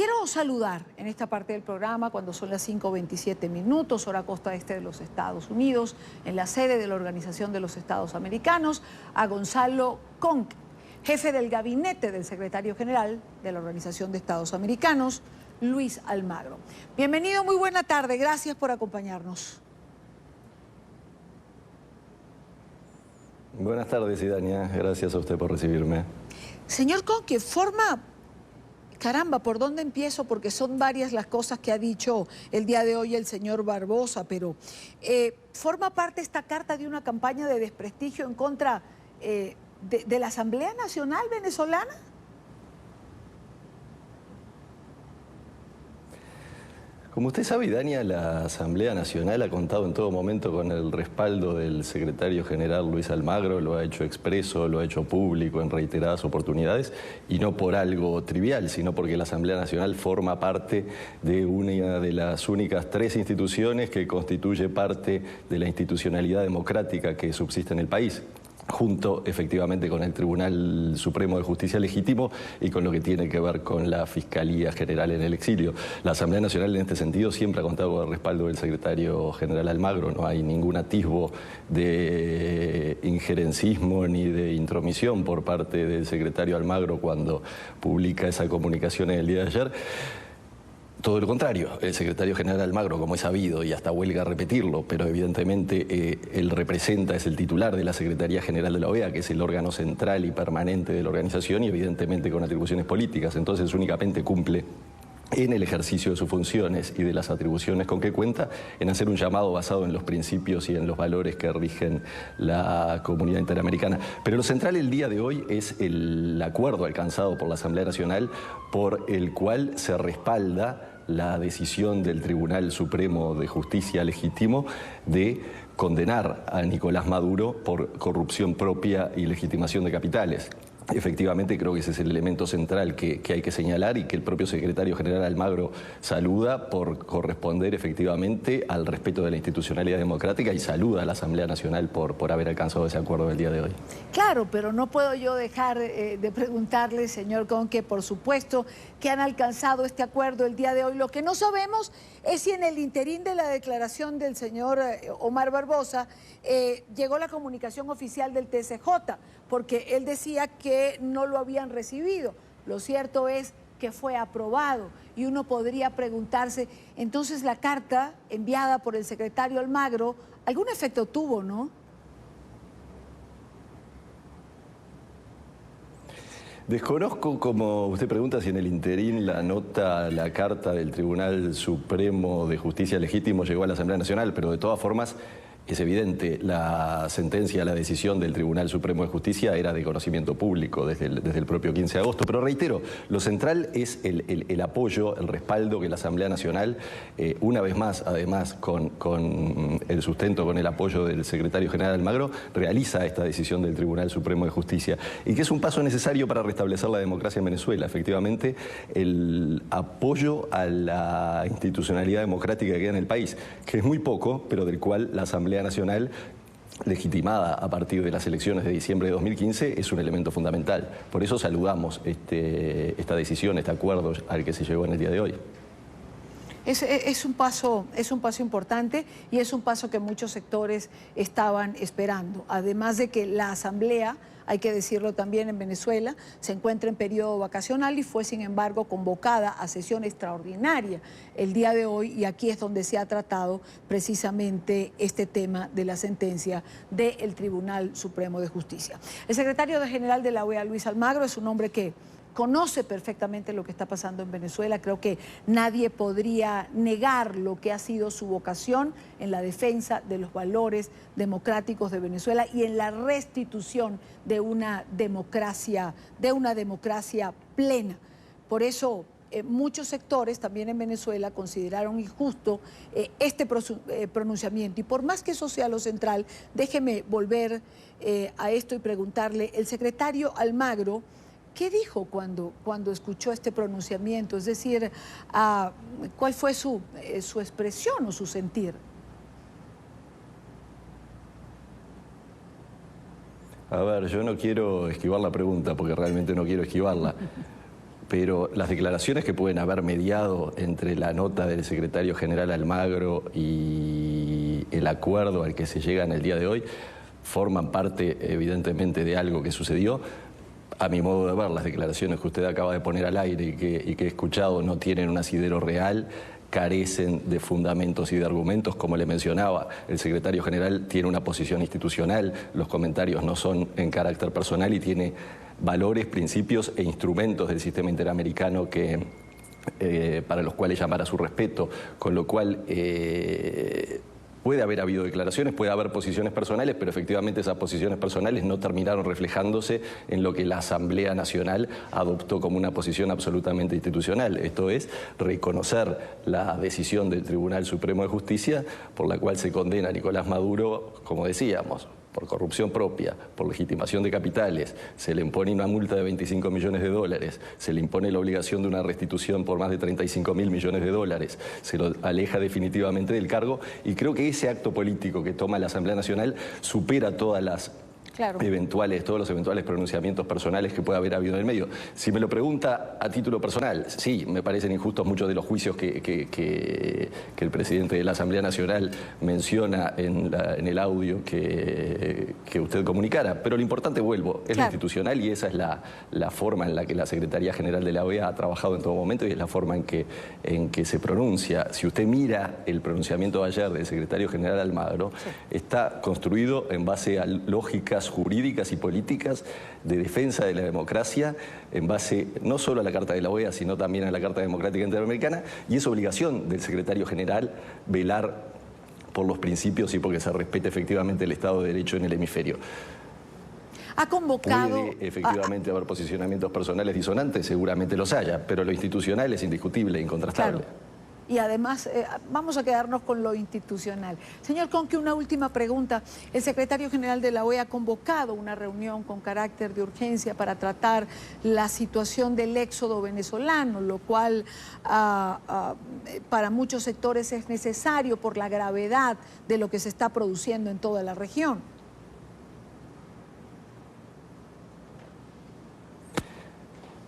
Quiero saludar en esta parte del programa cuando son las 5:27 minutos, hora costa este de los Estados Unidos, en la sede de la Organización de los Estados Americanos, a Gonzalo Conque, jefe del gabinete del secretario general de la Organización de Estados Americanos, Luis Almagro. Bienvenido, muy buena tarde, gracias por acompañarnos. Buenas tardes, Idania, gracias a usted por recibirme. Señor Conque, caramba, ¿por dónde empiezo? Porque son varias las cosas que ha dicho el día de hoy el señor Barbosa, pero ¿forma parte esta carta de una campaña de desprestigio en contra de la Asamblea Nacional Venezolana? Como usted sabe, Idania, la Asamblea Nacional ha contado en todo momento con el respaldo del secretario general Luis Almagro, lo ha hecho expreso, lo ha hecho público en reiteradas oportunidades, y no por algo trivial, sino porque la Asamblea Nacional forma parte de una de las únicas tres instituciones que constituye parte de la institucionalidad democrática que subsiste en el país, junto efectivamente con el Tribunal Supremo de Justicia Legítimo y con lo que tiene que ver con la Fiscalía General en el exilio. La Asamblea Nacional en este sentido siempre ha contado con el respaldo del secretario general Almagro, no hay ningún atisbo de injerencismo ni de intromisión por parte del secretario Almagro cuando publica esa comunicación en el día de ayer. Todo lo contrario, el secretario general Almagro, como es sabido, y hasta huelga repetirlo, pero evidentemente él representa, es el titular de la Secretaría General de la OEA, que es el órgano central y permanente de la organización y evidentemente con atribuciones políticas, entonces únicamente cumple en el ejercicio de sus funciones y de las atribuciones con que cuenta, en hacer un llamado basado en los principios y en los valores que rigen la comunidad interamericana. Pero lo central el día de hoy es el acuerdo alcanzado por la Asamblea Nacional por el cual se respalda la decisión del Tribunal Supremo de Justicia Legítimo de condenar a Nicolás Maduro por corrupción propia y legitimación de capitales. Efectivamente, creo que ese es el elemento central que hay que señalar y que el propio secretario general Almagro saluda por corresponder efectivamente al respeto de la institucionalidad democrática y saluda a la Asamblea Nacional por haber alcanzado ese acuerdo del día de hoy. Claro, pero no puedo yo dejar de preguntarle, señor Conque, por supuesto, que han alcanzado este acuerdo el día de hoy. Lo que no sabemos es si en el interín de la declaración del señor Omar Barbosa llegó la comunicación oficial del TCJ, porque él decía que no lo habían recibido. Lo cierto es que fue aprobado y uno podría preguntarse, entonces la carta enviada por el secretario Almagro, algún efecto tuvo, ¿no? Desconozco, como usted pregunta, si en el interín la carta del Tribunal Supremo de Justicia Legítimo llegó a la Asamblea Nacional, pero de todas formas es evidente, la sentencia, la decisión del Tribunal Supremo de Justicia era de conocimiento público desde el propio 15 de agosto. Pero reitero, lo central es el apoyo, el respaldo que la Asamblea Nacional, una vez más, además, con el sustento, con el apoyo del secretario general Almagro, realiza a esta decisión del Tribunal Supremo de Justicia y que es un paso necesario para restablecer la democracia en Venezuela. Efectivamente, el apoyo a la institucionalidad democrática que queda en el país, que es muy poco, pero del cual la Asamblea Nacional, legitimada a partir de las elecciones de diciembre de 2015, es un elemento fundamental. Por eso saludamos esta decisión, este acuerdo al que se llegó en el día de hoy. Es un paso importante y es un paso que muchos sectores estaban esperando. Además de que la Asamblea, hay que decirlo también en Venezuela, se encuentra en periodo vacacional y fue sin embargo convocada a sesión extraordinaria el día de hoy, y aquí es donde se ha tratado precisamente este tema de la sentencia del Tribunal Supremo de Justicia. El secretario general de la OEA, Luis Almagro, es un hombre que conoce perfectamente lo que está pasando en Venezuela. Creo que nadie podría negar lo que ha sido su vocación en la defensa de los valores democráticos de Venezuela y en la restitución de una democracia plena. Por eso muchos sectores también en Venezuela consideraron injusto este pronunciamiento. Y por más que eso sea lo central, déjeme volver a esto y preguntarle, el secretario Almagro, ¿qué dijo cuando escuchó este pronunciamiento? Es decir, ¿cuál fue su expresión o su sentir? A ver, yo no quiero esquivar la pregunta porque realmente no quiero esquivarla. pero las declaraciones que pueden haber mediado entre la nota del secretario general Almagro y el acuerdo al que se llega en el día de hoy forman parte evidentemente de algo que sucedió. A mi modo de ver, las declaraciones que usted acaba de poner al aire y que he escuchado no tienen un asidero real, carecen de fundamentos y de argumentos. Como le mencionaba, el secretario general tiene una posición institucional, los comentarios no son en carácter personal y tiene valores, principios e instrumentos del sistema interamericano para los cuales llamar a su respeto, con lo cual puede haber habido declaraciones, puede haber posiciones personales, pero efectivamente esas posiciones personales no terminaron reflejándose en lo que la Asamblea Nacional adoptó como una posición absolutamente institucional. Esto es, reconocer la decisión del Tribunal Supremo de Justicia por la cual se condena a Nicolás Maduro, como decíamos, por corrupción propia, por legitimación de capitales, se le impone una multa de 25 millones de dólares, se le impone la obligación de una restitución por más de 35.000 millones de dólares, se lo aleja definitivamente del cargo y creo que ese acto político que toma la Asamblea Nacional supera todas las todos los eventuales pronunciamientos personales que pueda haber habido en el medio. Si me lo pregunta a título personal, sí, me parecen injustos muchos de los juicios que el presidente de la Asamblea Nacional menciona en el audio que usted comunicara, pero lo importante, vuelvo, es lo institucional y esa es la forma en la que la Secretaría General de la OEA ha trabajado en todo momento y es la forma en que se pronuncia. Si usted mira el pronunciamiento de ayer del secretario general Almagro, está construido en base a lógicas jurídicas y políticas de defensa de la democracia en base no solo a la Carta de la OEA, sino también a la Carta Democrática Interamericana, y es obligación del secretario general velar por los principios y porque se respete efectivamente el Estado de Derecho en el hemisferio. Ha convocado... ¿Puede efectivamente haber posicionamientos personales disonantes? Seguramente los haya, pero lo institucional es indiscutible e incontrastable. Claro. Y además vamos a quedarnos con lo institucional. Señor Conque, una última pregunta. El secretario general de la OEA ha convocado una reunión con carácter de urgencia para tratar la situación del éxodo venezolano, lo cual para muchos sectores es necesario por la gravedad de lo que se está produciendo en toda la región.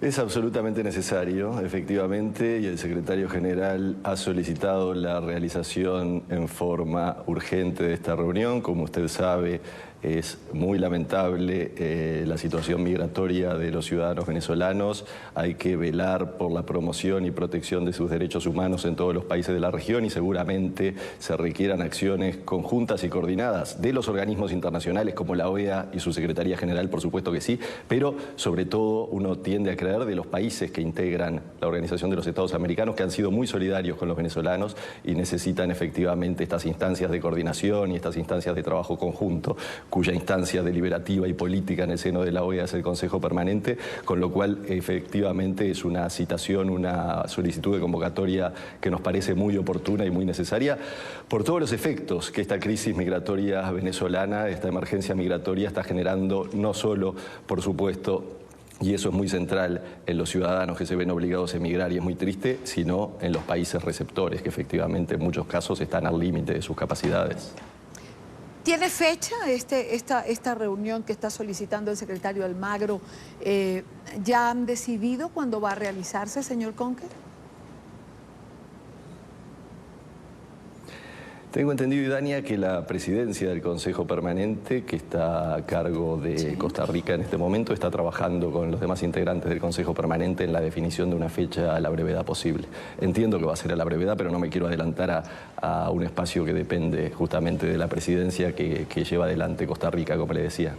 Es absolutamente necesario, efectivamente, y el secretario general ha solicitado la realización en forma urgente de esta reunión. Como usted sabe, es muy lamentable la situación migratoria de los ciudadanos venezolanos. Hay que velar por la promoción y protección de sus derechos humanos en todos los países de la región y seguramente se requieran acciones conjuntas y coordinadas de los organismos internacionales como la OEA y su Secretaría General, por supuesto que sí, pero sobre todo uno tiende a creer de los países que integran la Organización de los Estados Americanos, que han sido muy solidarios con los venezolanos y necesitan efectivamente estas instancias de coordinación y estas instancias de trabajo conjunto, cuya instancia deliberativa y política en el seno de la OEA es el Consejo Permanente, con lo cual efectivamente es una citación, una solicitud de convocatoria que nos parece muy oportuna y muy necesaria por todos los efectos que esta crisis migratoria venezolana, esta emergencia migratoria está generando, no solo, por supuesto, y eso es muy central en los ciudadanos que se ven obligados a emigrar y es muy triste, sino en los países receptores que efectivamente en muchos casos están al límite de sus capacidades. ¿Tiene fecha esta reunión que está solicitando el secretario Almagro? ¿Ya han decidido cuándo va a realizarse, señor Conque? Tengo entendido, Idania, que la presidencia del Consejo Permanente, que está a cargo de Costa Rica en este momento, está trabajando con los demás integrantes del Consejo Permanente en la definición de una fecha a la brevedad posible. Entiendo que va a ser a la brevedad, pero no me quiero adelantar a un espacio que depende justamente de la presidencia que lleva adelante Costa Rica, como le decía.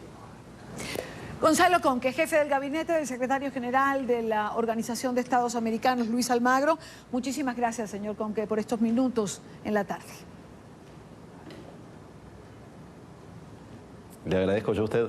Gonzalo Conque, jefe del gabinete del secretario general de la Organización de Estados Americanos, Luis Almagro. Muchísimas gracias, señor Conque, por estos minutos en la tarde. Le agradezco yo a usted.